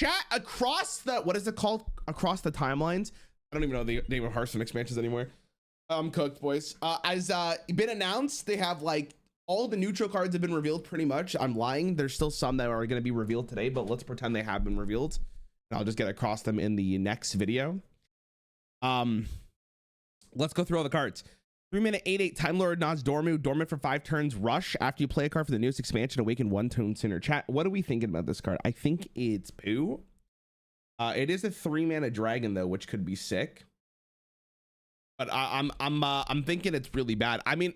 Chat, across the, what is it called? Across the timelines. I don't even know the name of Hearthstone expansions anymore. I'm cooked, boys. As been announced, they have like all the neutral cards have been revealed pretty much. I'm lying. There's still some that are going to be revealed today, but let's pretend they have been revealed. And I'll just get across them in the next video. Let's go through all the cards. 3-mana 8/8 Time Lord Nods Dormu, dormant for 5 turns. Rush after you play a card for the newest expansion. Awaken 1 turn sooner. Chat, what are we thinking about this card? I think it's poo. It is a 3-mana dragon though, which could be sick. But I'm thinking it's really bad. I mean,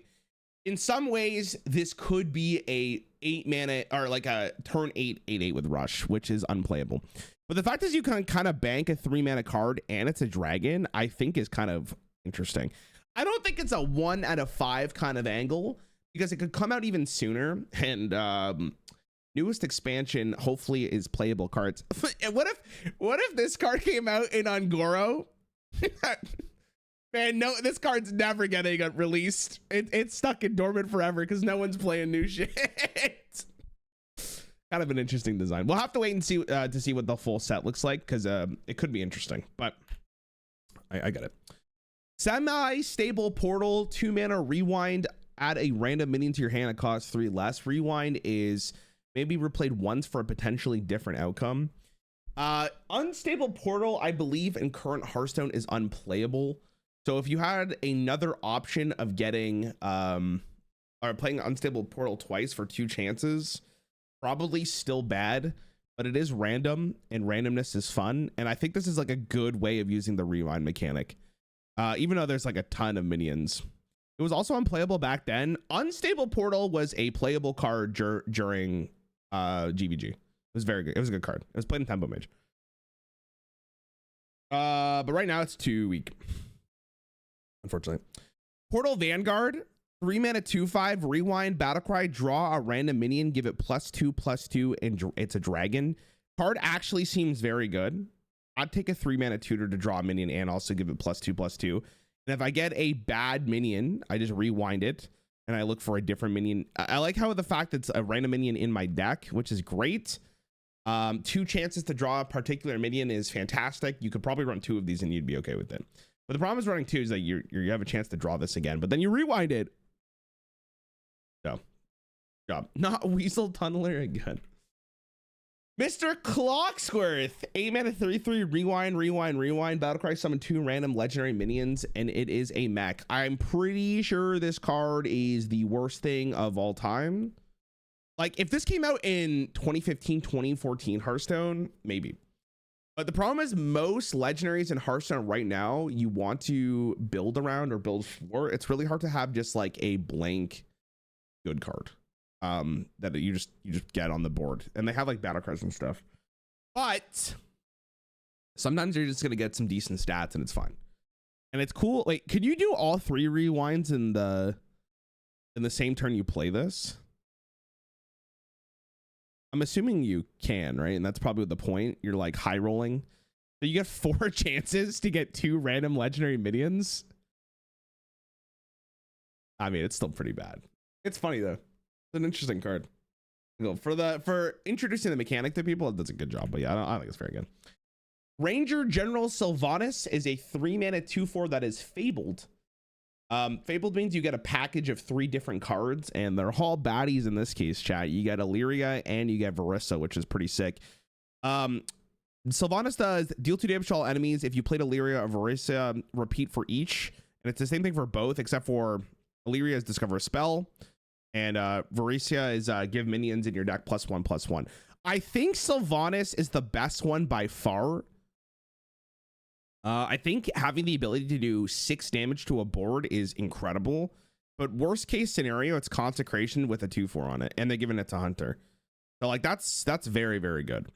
in some ways, this could be a 8-mana or like a turn 8/8 with Rush, which is unplayable. But the fact is, you can kind of bank a 3-mana card and it's a dragon, I think is kind of interesting. I don't think it's a 1 out of 5 kind of angle because it could come out even sooner. And newest expansion hopefully is playable cards. what if this card came out in Ungoro? Man, no, this card's never getting released. It's stuck in dormant forever because no one's playing new shit. Kind of an interesting design. We'll have to wait and see to see what the full set looks like because it could be interesting. But I get it. Semi-stable portal, 2-mana rewind. Add a random minion to your hand that costs 3 less. Rewind is maybe replayed once for a potentially different outcome. Unstable portal, I believe in current Hearthstone is unplayable. So if you had another option of getting or playing unstable portal twice for 2 chances, probably still bad, but it is random and randomness is fun. And I think this is like a good way of using the rewind mechanic. Even though there's like a ton of minions. It was also unplayable back then. Unstable portal was a playable card during GVG. It was very good. It was a good card. It was played in Tempo Mage. But right now it's too weak, unfortunately. Portal Vanguard, 3-mana 2/5 rewind battlecry, draw a random minion, give it +2/+2, and it's a dragon. Card actually seems very good. I'd take a 3-mana tutor to draw a minion and also give it +2/+2. And if I get a bad minion, I just rewind it and I look for a different minion. I like how the fact that it's a random minion in my deck, which is great. 2 chances to draw a particular minion is fantastic. You could probably run 2 of these and you'd be okay with it. But the problem is running 2 is that you have a chance to draw this again, but then you rewind it. So, job. Not Weasel Tunneler again. Mr. Clocksworth, 8-mana 3/3 rewind battlecry, summon 2 random legendary minions, and it is a mech. I'm pretty sure this card is the worst thing of all time. Like if this came out in 2015, 2014 Hearthstone, maybe. But the problem is most legendaries in Hearthstone right now, you want to build around or build for. It's really hard to have just like a blank good card that you just get on the board, and they have like battle cards and stuff, but sometimes you're just gonna get some decent stats and it's fine and it's cool. Like, could you do all 3 rewinds in the same turn you play this? I'm assuming you can, right? And that's probably the point. You're like high rolling, so you get 4 chances to get 2 random legendary minions. I mean, it's still pretty bad. It's funny though. It's an interesting card. For introducing the mechanic to people, it does a good job. But yeah, I don't think it's very good. Ranger General Sylvanas is a 3-mana 2/4 that is fabled. Fabled means you get a package of 3 different cards, and they're all baddies in this case, chat. You get Illyria and you get Varissa, which is pretty sick. Sylvanas does deal 2 damage to all enemies. If you played Illyria or Varissa, repeat for each. And it's the same thing for both, except for Illyria is discover a spell. And Varissa is give minions in your deck +1/+1. I think Sylvanas is the best one by far. I think having the ability to do 6 damage to a board is incredible. But worst case scenario, it's Consecration with a 2/4 on it, and they're giving it to Hunter. So like that's very, very good.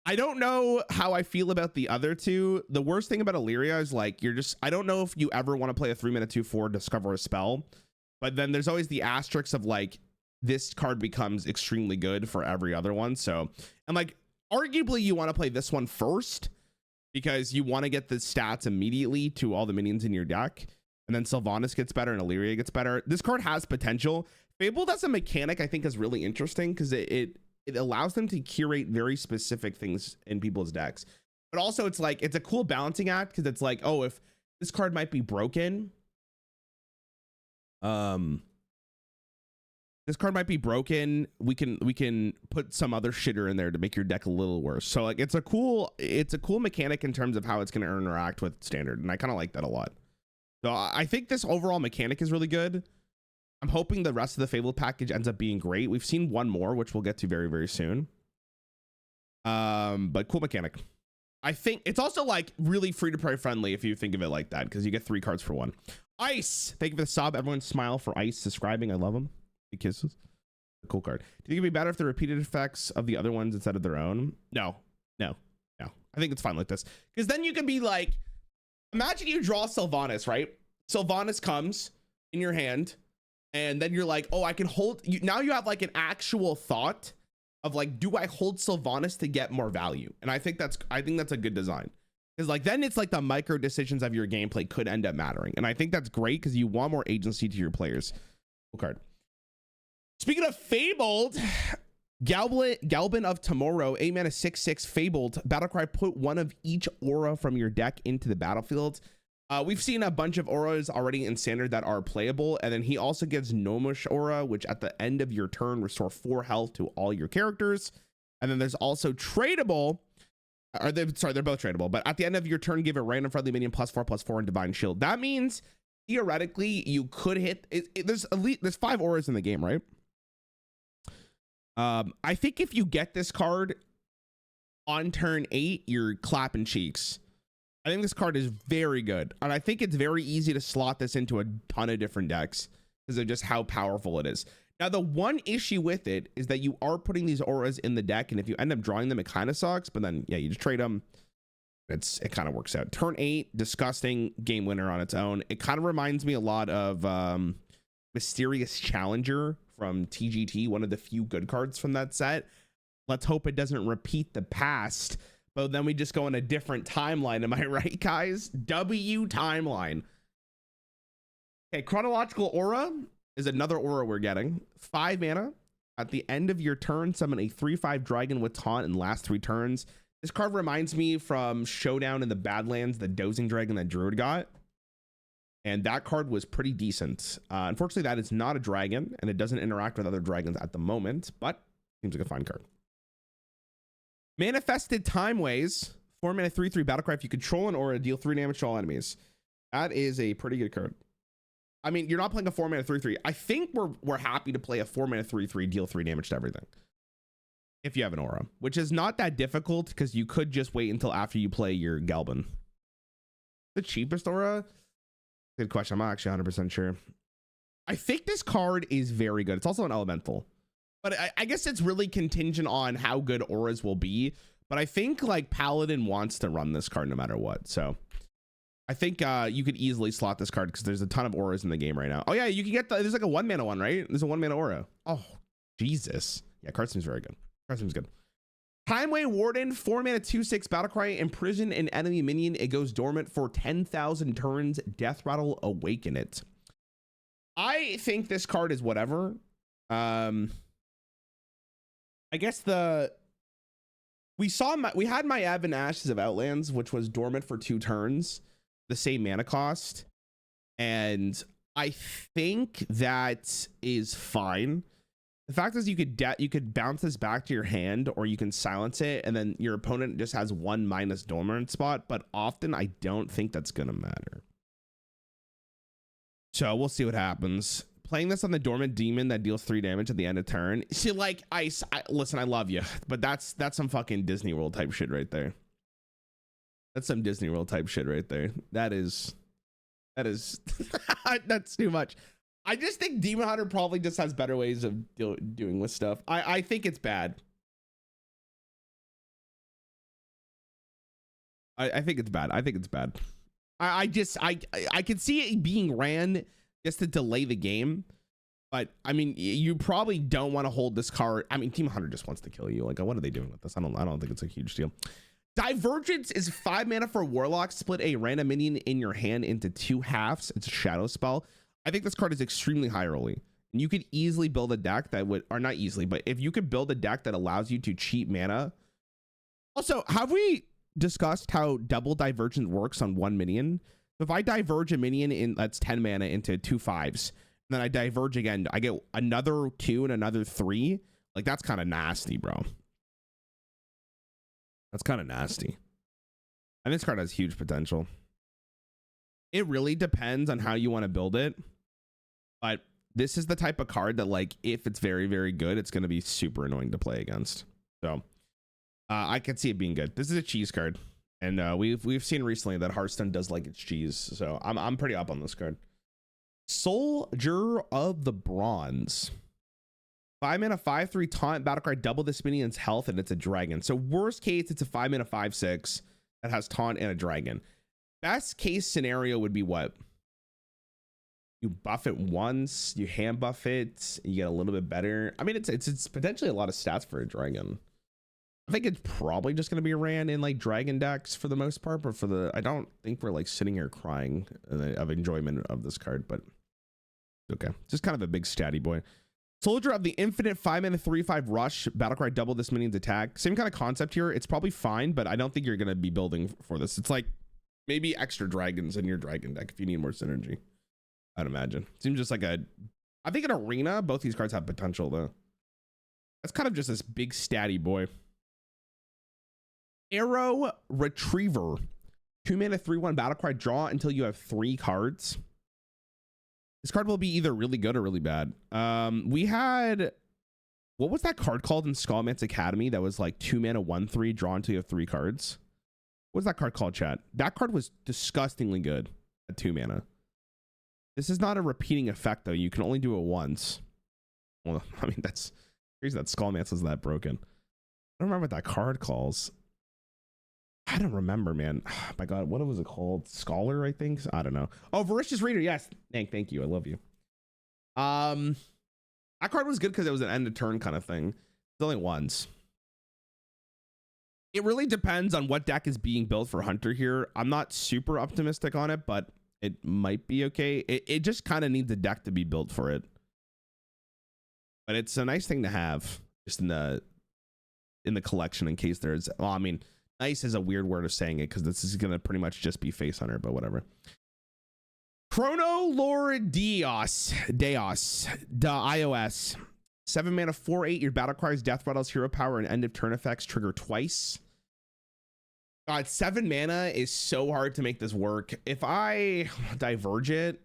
I don't know how I feel about the other 2. The worst thing about Illyria is like I don't know if you ever want to play a 3-mana 2/4 discover a spell. But then there's always the asterisk of like this card becomes extremely good for every other one. So, and like arguably you want to play this one first because you want to get the stats immediately to all the minions in your deck. And then Sylvanas gets better and Illyria gets better. This card has potential. Fabled as a mechanic I think is really interesting because it it allows them to curate very specific things in people's decks. But also it's like, it's a cool balancing act because it's like, oh, if this card might be broken, this card might be broken, we can put some other shitter in there to make your deck a little worse. So like, it's a cool mechanic in terms of how it's going to interact with standard, and I kind of like that a lot. So I think this overall mechanic is really good. I'm hoping the rest of the Fabled package ends up being great. We've seen one more, which we'll get to very, very soon. But cool mechanic. I think it's also like really free to play friendly if you think of it like that, because you get 3 cards for 1. Ice, thank you for the sub. Everyone smile for Ice subscribing. I love him. He kisses. A cool card. Do you think it'd be better if the repeated effects of the other ones instead of their own? No. I think it's fine like this, because then you can be like, imagine you draw Sylvanas, right? Sylvanas comes in your hand, and then you're like, oh, I can hold you. Now you have like an actual thought of like, do I hold Sylvanas to get more value? And I think that's a good design, because like then it's like the micro decisions of your gameplay could end up mattering, and I think that's great because you want more agency to your players. Cool card. Speaking of Fabled, Gelbin of Tomorrow, 8 mana 6/6 Fabled. Battlecry, put one of each aura from your deck into the battlefield. We've seen a bunch of auras already in standard that are playable, and then he also gives Gnomish aura, which at the end of your turn restore 4 health to all your characters. And then there's also tradable, they're both tradable, but at the end of your turn, give a random friendly minion +4/+4 and Divine Shield. That means theoretically you could hit there's 5 auras in the game, right? I think if you get this card on turn 8, you're clapping cheeks. I think this card is very good, and I think it's very easy to slot this into a ton of different decks because of just how powerful it is. Now, the one issue with it is that you are putting these auras in the deck, and if you end up drawing them, it kind of sucks, but then yeah, you just trade them. It kind of works out. Turn 8, disgusting game winner on its own. It kind of reminds me a lot of Mysterious Challenger from TGT, one of the few good cards from that set. Let's hope it doesn't repeat the past, but then we just go in a different timeline. Am I right, guys? W timeline. Okay, Chronological Aura is another aura we're getting. 5 mana. At the end of your turn, summon a 3/5 dragon with taunt in last 3 turns. This card reminds me from Showdown in the Badlands, the dozing dragon that Druid got. And that card was pretty decent. Unfortunately, that is not a dragon, and it doesn't interact with other dragons at the moment, but seems like a fine card. Manifested Timeways, 4 mana 3/3 Battlecry. If you control an aura, deal 3 damage to all enemies. That is a pretty good card. I mean, you're not playing a 4 mana 3/3. I think we're happy to play a 4 mana 3/3, deal 3 damage to everything. If you have an aura, which is not that difficult because you could just wait until after you play your Gelbin. The cheapest aura? Good question. I'm not actually 100% sure. I think this card is very good. It's also an elemental, but I guess it's really contingent on how good auras will be. But I think like Paladin wants to run this card no matter what. So I think you could easily slot this card because there's a ton of auras in the game right now. Oh yeah, you can get there's like a 1 mana one, right? There's a 1 mana aura. Oh, Jesus. Yeah, card seems very good. Card seems good. Timeway Warden, 4 mana 2/6 Battlecry. Imprison an enemy minion. It goes dormant for 10,000 turns. Death Rattle, awaken it. I think this card is whatever. I guess we had my Advent Ashes of Outlands, which was dormant for 2 turns, the same mana cost, and I think that is fine. The fact is you could bounce this back to your hand, or you can silence it, and then your opponent just has 1 minus dormant spot, but often I don't think that's gonna matter. So we'll see what happens. Playing this on the dormant demon that deals 3 damage at the end of turn. See, like, listen, I love you, but that's some fucking Disney World type shit right there. That's some Disney World type shit right there. That is that's too much. I just think Demon Hunter probably just has better ways of doing with stuff. I think it's bad. I think it's bad. I think it's bad. I can see it being ran just to delay the game, but I mean, you probably don't want to hold this card. I mean, Demon Hunter just wants to kill you. Like, what are they doing with this? I don't think it's a huge deal. Divergence is 5 mana for Warlock. Split a random minion in your hand into 2 halves. It's a shadow spell. I think this card is extremely high early. And you could easily build a deck that would, or not easily, but if you could build a deck that allows you to cheat mana. Also, have we discussed how double divergent works on one minion? If I diverge a minion in that's 10 mana into 2 5s, and then I diverge again, I get another 2 and another 3. Like, that's kind of nasty, bro. That's kind of nasty. And this card has huge potential. It really depends on how you want to build it. But this is the type of card that, like, if it's very, very good, it's going to be super annoying to play against. So I can see it being good. This is a cheese card. And we've seen recently that Hearthstone does like its cheese. So I'm pretty up on this card. Soldier of the Bronze. 5 mana 5/3 taunt battlecry, double this minion's health, and it's a dragon. So worst case, it's a 5 mana 5/6 that has taunt and a dragon. Best case scenario would be what? You buff it once, you hand buff it, you get a little bit better. I mean, it's potentially a lot of stats for a dragon. I think it's probably just going to be ran in like dragon decks for the most part, but I don't think we're like sitting here crying of enjoyment of this card, but okay. Just kind of a big statty boy. Soldier of the Infinite, 5 mana 3/5 rush, battlecry, double this minion's attack. Same kind of concept here. It's probably fine, but I don't think you're going to be building for this. It's like maybe extra dragons in your dragon deck if you need more synergy, I'd imagine. Seems just like I think in arena, both these cards have potential though. That's kind of just this big statty boy. Arrow Retriever, 2 mana 3/1 battlecry, draw until you have 3 cards. This card will be either really good or really bad. We had, what was that card called in Skullman's Academy that was like 2 mana 1/3, draw until you have 3 cards? What was that card called, chat? That card was disgustingly good at 2 mana. This is not a repeating effect though. You can only do it once. Well, I mean, that's crazy that Skullman's is that broken. I don't remember what that card calls. I don't remember, man. Oh, my God, what was it called? Scholar, I think. I don't know. Oh, Voracious Reader. Yes. Thank you. I love you. That card was good because it was an end of turn kind of thing. It's only once. It really depends on what deck is being built for Hunter here. I'm not super optimistic on it, but it might be okay. It just kind of needs a deck to be built for it. But it's a nice thing to have just in the collection in case there's, well, I mean, nice is a weird word of saying it because this is going to pretty much just be Face Hunter, but whatever. Chrono-Lord Deios, the iOS. 7 mana 4/8. Your battle cries, death rattles, hero power, and end of turn effects trigger twice. God, 7 mana is so hard to make this work. If I diverge it,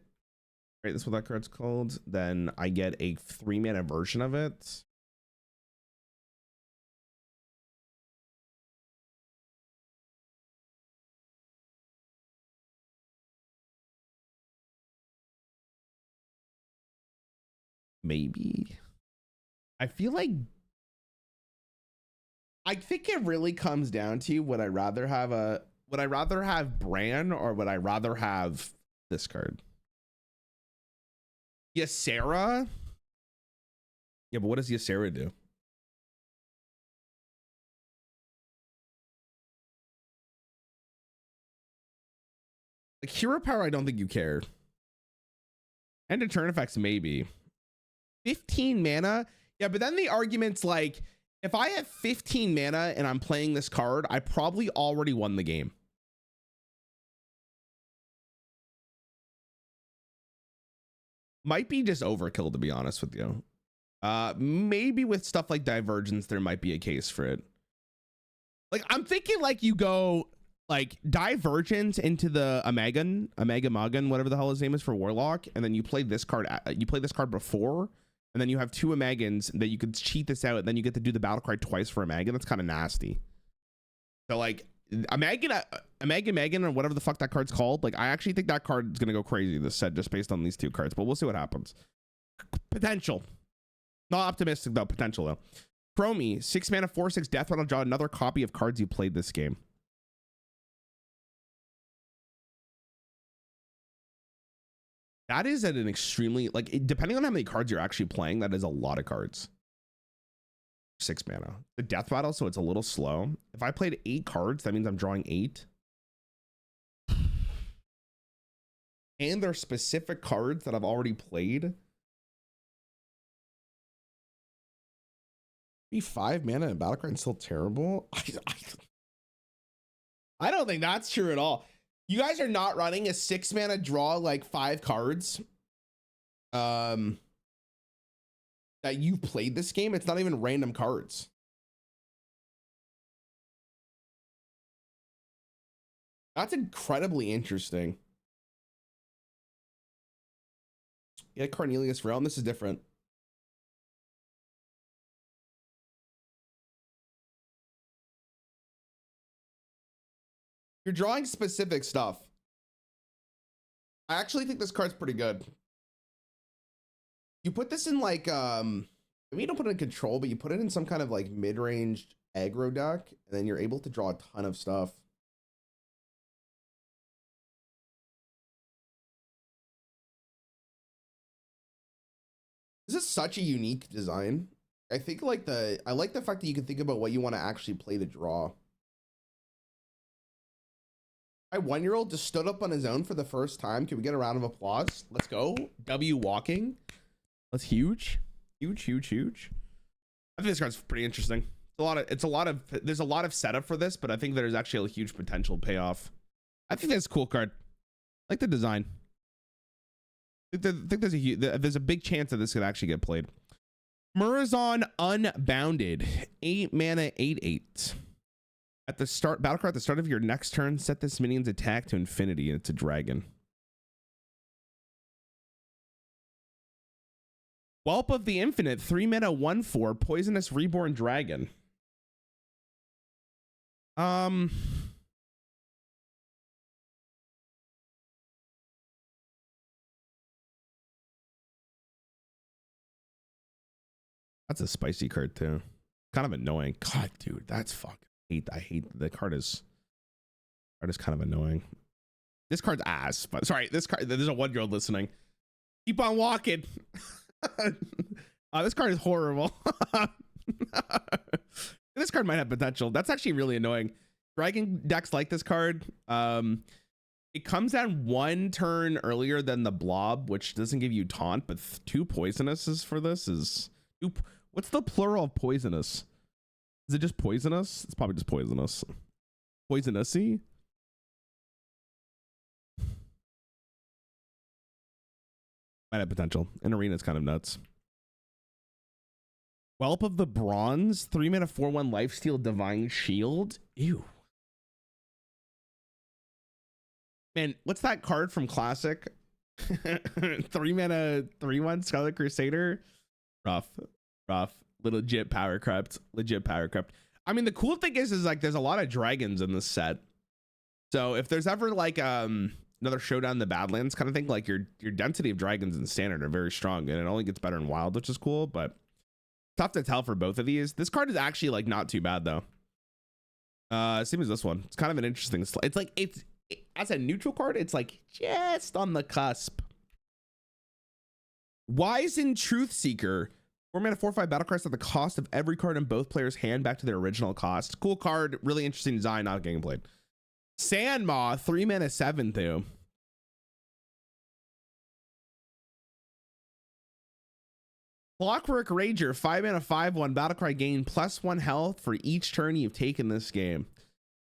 right, that's what that card's called, then I get a 3 mana version of it. Maybe. I think it really comes down to would I rather have Bran or would I rather have this card? Ysera? Yeah, but what does Ysera do? Like hero power, I don't think you care. End of turn effects, maybe. 15 mana? Yeah, but then the argument's like, if I have 15 mana and I'm playing this card, I probably already won the game. Might be just overkill, to be honest with you. Maybe with stuff like Divergence, there might be a case for it. Like, I'm thinking like you go like Divergence into the Omega Magan, whatever the hell his name is for Warlock, and then you play this card before, and then you have 2 Omegans that you could cheat this out, and then you get to do the battle cry twice for Omegan. That's kind of nasty. So like Omegan or whatever the fuck that card's called, like I actually think that card is gonna go crazy this set just based on these 2 cards, but we'll see what happens. Potential. Not optimistic though, potential though. Chromie, 6 mana 4/6 death rattle, draw another copy of cards you played this game. That is at an extremely, like, depending on how many cards you're actually playing, that is a lot of cards. 6 mana. The death rattle, so it's a little slow. If I played 8 cards, that means I'm drawing 8. And they're specific cards that I've already played. Be 5 mana and Battlecry and still terrible. I don't think that's true at all. You guys are not running a 6 mana draw like 5 cards. That you've played this game. It's not even random cards. That's incredibly interesting. Yeah, Cornelius Realm. This is different. You're drawing specific stuff. I actually think this card's pretty good. You put this in like, maybe you don't put it in control, but you put it in some kind of like mid-range aggro deck, and then you're able to draw a ton of stuff. This is such a unique design. I think like I like the fact that you can think about what you want to actually play to draw. My 1-year-old just stood up on his own for the first time. Can we get a round of applause? Let's go. W walking. That's huge. Huge, huge, huge. I think this card's pretty interesting. There's a lot of setup for this, but I think there's actually a huge potential payoff. I think that's a cool card. I like the design. I think there's a big chance that this could actually get played. Murozond Unbounded. 8 mana, 8/8. At the start, battlecry at the start of your next turn, set this minion's attack to infinity, and it's a dragon. Whelp of the Infinite, 3 mana, 1/4, poisonous reborn dragon. That's a spicy card too. Kind of annoying. God, dude, that's fucking. I hate the card is kind of annoying. This card's ass, but sorry, this card, there's a 1-year-old listening. Keep on walking. This card is horrible. This card might have potential. That's actually really annoying. Dragon decks like this card. It comes down 1 turn earlier than the blob, which doesn't give you taunt, but 2 poisonouses for this is what's the plural of poisonous? Is it just poisonous? It's probably just poisonous. Poisonousy? Might have potential. In arena, it's kind of nuts. Whelp of the Bronze, 3 mana, 4/1 lifesteal divine shield. Ew. Man, what's that card from Classic? 3 mana, 3/1 Scarlet Crusader. Rough. Legit power crept. I mean, the cool thing is like there's a lot of dragons in this set. So if there's ever like another showdown in the Badlands kind of thing, like your density of dragons in standard are very strong, and it only gets better in wild, which is cool, but tough to tell for both of these. This card is actually like not too bad though. Same as this one. It's kind of an interesting. It's like as a neutral card, it's like just on the cusp. Wizened Truthseeker. 4 mana, 4/5 battle cards at the cost of every card in both players' hand back to their original cost. Cool card, really interesting design, not getting played. Sandmaw, 3 mana, 7/2. Clockwork Rager, 5 mana, 5/1 battlecry, gain +1 health for each turn you've taken this game.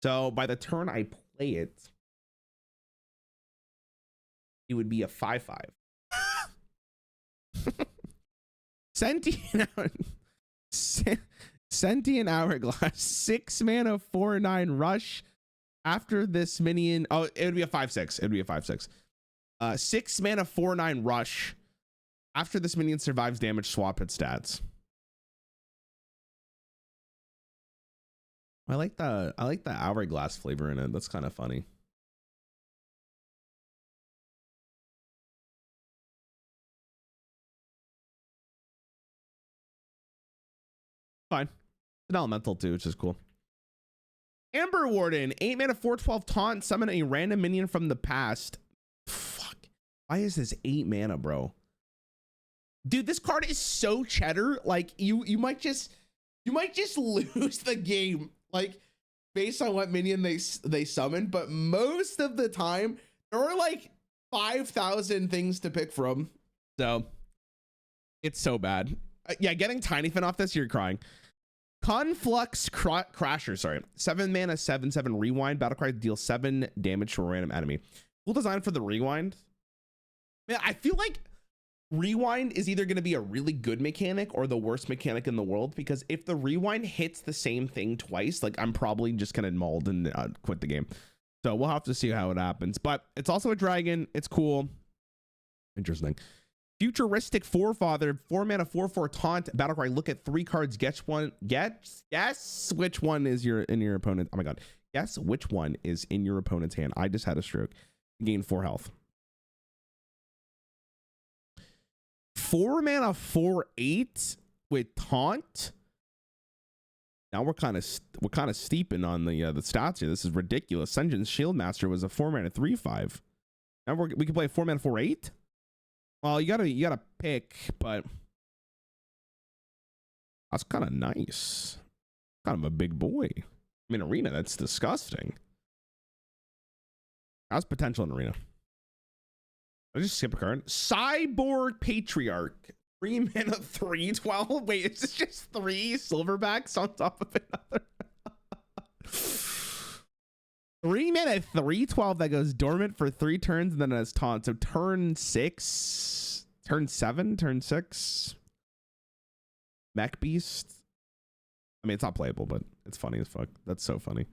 So by the turn I play it, it would be a 5/5. Sentient Hourglass, 6 mana, 4/9 rush. After this minion, oh, it would be a 5/6. It would be a 5/6. 6 mana, 4/9 rush. After this minion survives damage, swap its stats. I like the Hourglass flavor in it. That's kind of funny. Fine. An elemental too, which is cool. Amber Warden, 8 mana, 4/12 taunt, summon a random minion from the past. Fuck. Why is this 8 mana, bro? Dude, this card is so cheddar. Like you might just lose the game, like based on what minion they summon. But most of the time, there are like 5,000 things to pick from. So it's so bad. Yeah, getting Tiny Fin off this, you're crying. Conflux Crasher, sorry. 7 mana, 7/7 rewind. Battlecry deals 7 damage to a random enemy. Cool design for the rewind. Man, I feel like rewind is either going to be a really good mechanic or the worst mechanic in the world, because if the rewind hits the same thing twice, like I'm probably just going to mold and quit the game. So we'll have to see how it happens. But it's also a dragon. It's cool. Interesting. Futuristic Forefather, 4 mana, 4/4 taunt. Battlecry, look at 3 cards. Guess which one is in your opponent. Oh my god. Guess which one is in your opponent's hand. I just had a stroke. Gain 4 health. 4 mana, 4/8 with taunt. Now we're kind of steeping on the stats here. This is ridiculous. Senjin's Shield Master was a 4 mana, 3/5. Now we can play a 4 mana, 4/8. Well, you gotta pick, but that's kind of nice. Kind of a big boy. I mean, arena, that's disgusting. How's potential in arena? I just skip a card. Cyborg Patriarch. 3 mana, 3/12. Wait, is this just 3 silverbacks on top of another? 3 mana, 3/12 that goes dormant for 3 turns and then it has taunt. So turn 6, turn 7, turn 6. Mech Beast. I mean, it's not playable, but it's funny as fuck. That's so funny.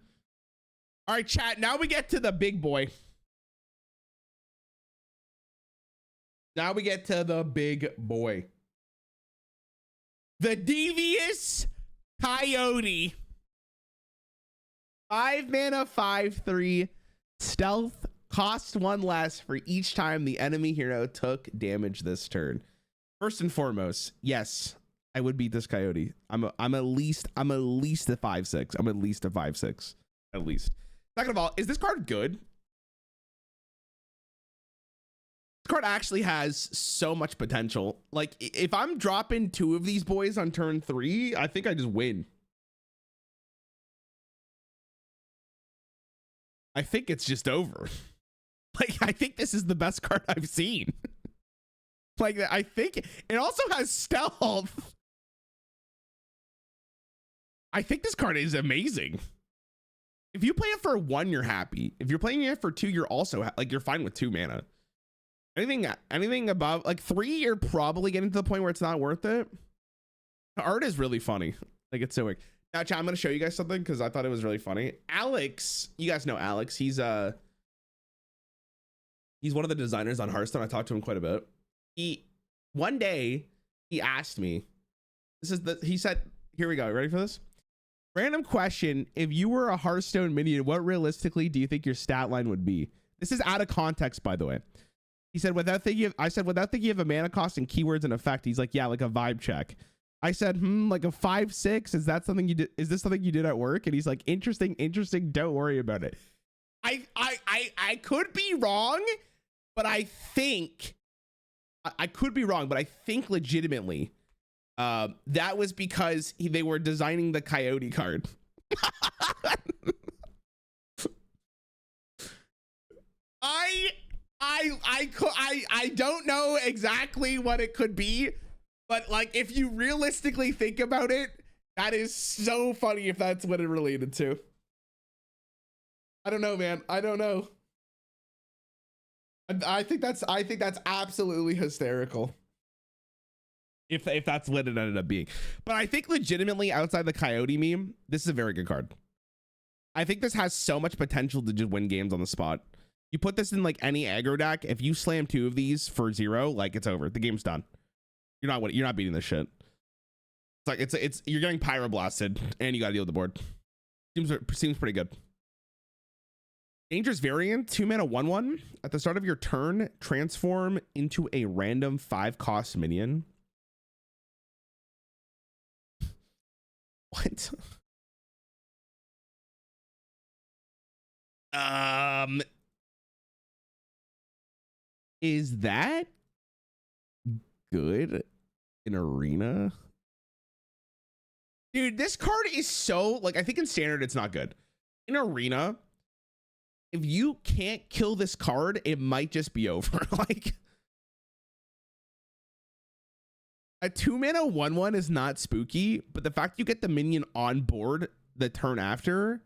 All right, chat. Now we get to the big boy. Now we get to the big boy. The Devious Coyote. 5 mana, 5/3. Stealth. Cost 1 less for each time the enemy hero took damage this turn. First and foremost, yes, I would beat this coyote. I'm at least a 5/6. I'm at least a 5/6. At least. Second of all, is this card good? This card actually has so much potential. Like, if I'm dropping 2 of these boys on turn 3, I think I just win. I think it's just over. Like, I think this is the best card I've seen. Like, I think it also has stealth. I think this card is amazing. If you play it for 1, you're happy. If you're playing it for 2, you're also like, you're fine with 2 mana. Anything above like 3, you're probably getting to the point where it's not worth it. The art is really funny. Like, it's so weird. Now, chat, I'm gonna show you guys something because I thought it was really funny. Alex, you guys know Alex. He's one of the designers on Hearthstone. I talked to him quite a bit. One day he asked me, he said, here we go. Ready for this? Random question. If you were a Hearthstone minion, what realistically do you think your stat line would be? This is out of context, by the way. He said, I said, without thinking of a mana cost and keywords and effect. He's like, yeah, like a vibe check. I said, like a 5/6. Is that something you did? Is this something you did at work? And he's like, interesting. Don't worry about it. I could be wrong, but I think legitimately, that was because they were designing the coyote card. I don't know exactly what it could be, but like, if you realistically think about it, that is so funny if that's what it related to. I don't know, man. I don't know. I think that's absolutely hysterical. If that's what it ended up being. But I think legitimately, outside the coyote meme, this is a very good card. I think this has so much potential to just win games on the spot. You put this in like any aggro deck, if you slam 2 of these for 0, like, it's over. The game's done. You're not beating this shit. It's like you're getting pyroblasted and you gotta deal with the board. Seems pretty good. Dangerous variant, 2 mana, 1/1. At the start of your turn, transform into a random 5-cost minion. What? Is that good in arena? Dude, this card is so, like, I think in standard it's not good. In arena, if you can't kill this card, it might just be over. Like, A 2-mana 1/1 is not spooky, but the fact you get the minion on board the turn after,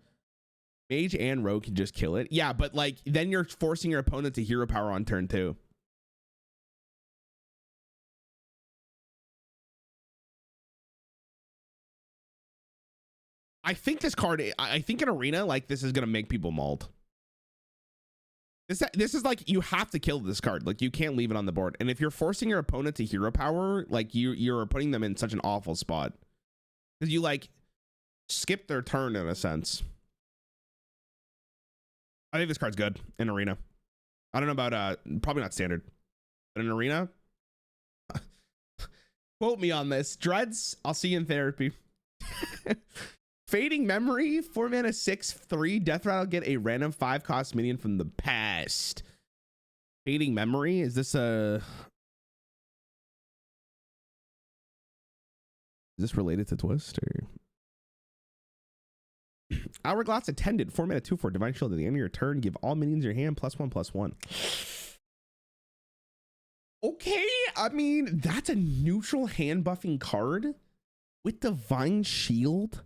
mage and rogue can just kill it. Yeah, but like then you're forcing your opponent to hero power on turn 2. I think this card, I think in arena, like this is gonna make people mauled. This is like, you have to kill this card. Like you can't leave it on the board. And if you're forcing your opponent to hero power, like you're putting them in such an awful spot. Because you like skip their turn in a sense. I think this card's good in arena. I don't know about probably not standard, but in arena. Quote me on this. Dreads, I'll see you in therapy. Fading Memory, 4-mana 6/3. Death Rattle, get a random 5-cost minion from the past. Fading Memory, is this related to Twist or? Hourglass Attendant, 4-mana 2/4. Divine Shield, at the end of your turn, give all minions in your hand +1/+1. Okay, I mean, that's a neutral hand buffing card with Divine Shield.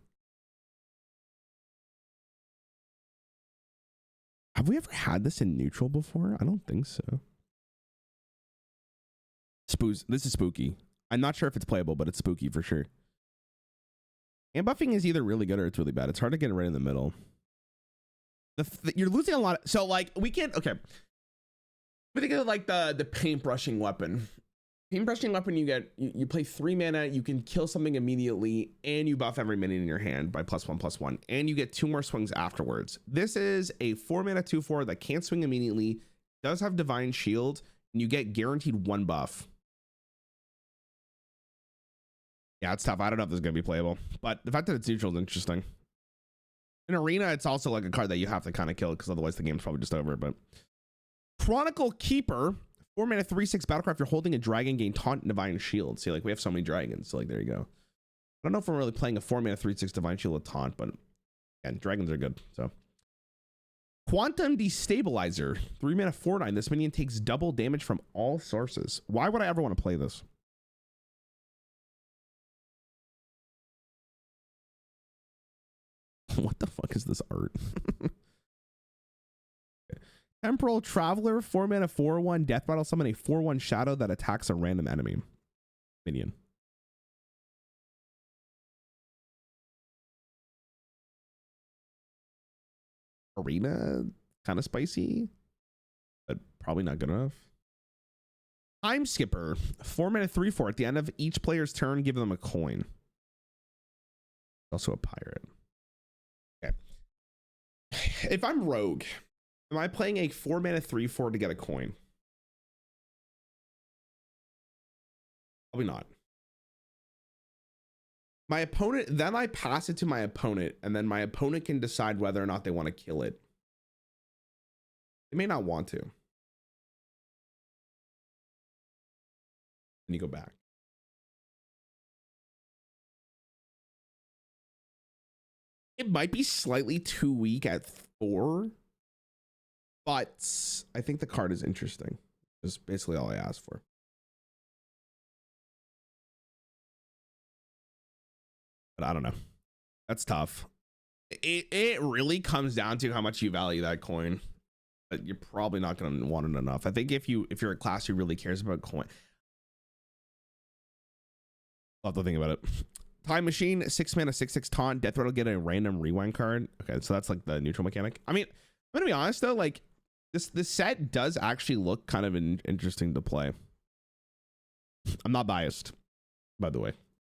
Have we ever had this in neutral before? I don't think so. This is spooky. I'm not sure if it's playable, but it's spooky for sure. Hand buffing is either really good or it's really bad. It's hard to get it right in the middle. You're losing a lot. So like we can't, okay. We think of like the paintbrushing weapon. Paintbrushing weapon, you play 3 mana, you can kill something immediately, and you buff every minion in your hand by +1/+1, and you get 2 more swings afterwards. This is a 4-mana 2/4 that can't swing immediately, does have Divine Shield, and you get guaranteed 1 buff. Yeah, it's tough. I don't know if this is gonna be playable, but the fact that it's neutral is interesting. In arena, it's also like a card that you have to kind of kill because otherwise the game's probably just over. But Chronicle Keeper, 4-mana 3/6 battlecraft. You're holding a dragon, gain taunt and Divine Shield. See, like we have so many dragons. So like there you go. I don't know if I'm really playing a 4-mana 3/6 Divine Shield with taunt, but again, dragons are good. So Quantum Destabilizer, 3-mana 4/9. This minion takes double damage from all sources. Why would I ever want to play this? What the fuck is this art? Temporal Traveler, 4-mana 4/1. Death Rattle, summon a 4/1 shadow that attacks a random enemy minion. Arena, kind of spicy, but probably not good enough. Time Skipper, 4-mana 3/4. At the end of each player's turn, give them a coin. Also a pirate. Okay. If I'm rogue, am I playing a 4-mana 3/4 to get a coin? Probably not. My opponent, then I pass it to my opponent, and then my opponent can decide whether or not they want to kill it. They may not want to. And you go back. It might be slightly too weak at 4, but I think the card is interesting. That's basically all I asked for. But I don't know. That's tough. It really comes down to how much you value that coin. But you're probably not going to want it enough. I think if you're a class who really cares about coin, I'll have to think about it. Time Machine, 6-mana 6/6 taunt. Death Rattle, get a random rewind card. Okay, so that's like the neutral mechanic. I mean, I'm gonna be honest though, like this set does actually look kind of interesting to play. I'm not biased, by the way.